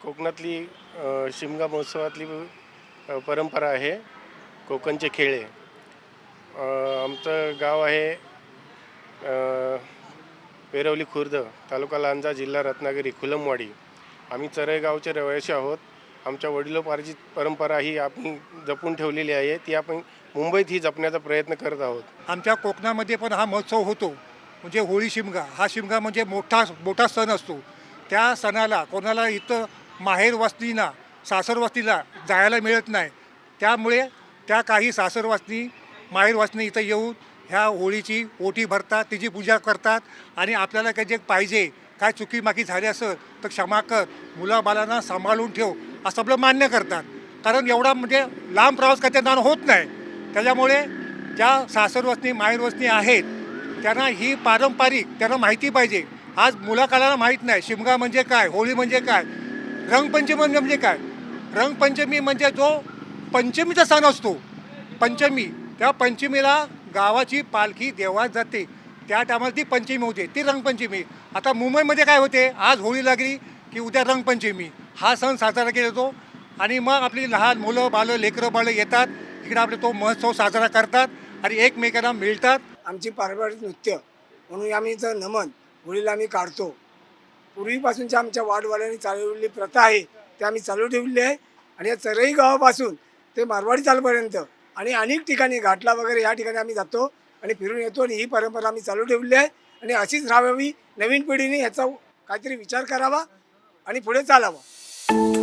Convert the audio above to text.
कोकणातली शिमगा महोत्सवातली परंपरा आहे कोकणचे खेळ. आमचं गाव आहे पेरवली खुर्द, तालुका लांजा, जिल्हा रत्नागिरी, खुलमवाडी. आम्ही चरई गावचे रहिवासी आहोत. आमच्या वडिलोपार्जित परंपरा ही आपण जपून ठेवलेली आहे. ती आपण मुंबईत ही जपण्याचा प्रयत्न करत आहोत. आमच्या कोकणामध्ये पण हा महोत्सव होतो, म्हणजे होळी शिमगा. हा शिमगा म्हणजे मोठा सण असतो. त्या सणाला कोणाला इथं माहेर वस्तीला सासर वस्तीला जायला मिळत नाही. त्यामुळे त्या काही सासर वस्ती माहेर वस्ती इथं येऊन ह्या होळीची ओटी भरतात, तिची पूजा करतात आणि आपल्याला काही जे पाहिजे, काय चुकीमाकी झाली असेल तर क्षमा कर, मुलाबाळांना सांभाळून ठेव असं आपलं मान्य करतात. कारण एवढा म्हणजे लांब प्रवास करताना होत नाही. त्याच्यामुळे ज्या सासर वस्ती माहेर वस्ती आहेत त्यांना ही पारंपरिक त्यांना माहिती पाहिजे. आज मुलाकाळाला माहीत नाही शिमगा म्हणजे काय, होळी म्हणजे काय, रंगपंचमी म्हणजे काय. रंगपंचमी म्हणजे जो पंचमीचा सण असतो, पंचमी. त्या पंचमीला गावाची पालखी देवळात जाते, त्या टायमाला ती पंचमी होते, ती रंगपंचमी. आता मुंबईमध्ये काय होते, आज होळी लागली की उद्या रंगपंचमी हा सण साजरा केला जातो. आणि मग आपली लहान मुलं बालं लेकरं बाळं येतात इकडे, आपले तो महोत्सव साजरा करतात आणि एकमेकांना मिळतात. आमची पारंपरिक नृत्य म्हणून आम्ही जर नमन होळीला आम्ही काढतो. पूर्वीपासूनच्या आमच्या वाडवाड्यांनी चालवलेली प्रथा आहे ते आम्ही चालू ठेवली आहे. आणि या चरई गावापासून ते मारवाडी चालपर्यंत आणि अनेक ठिकाणी घाटला वगैरे या ठिकाणी आम्ही जातो आणि फिरून येतो. आणि ही परंपरा आम्ही चालू ठेवली आहे आणि अशीच राहावी. नवीन पिढीने ह्याचा काहीतरी विचार करावा आणि पुढे चालावं.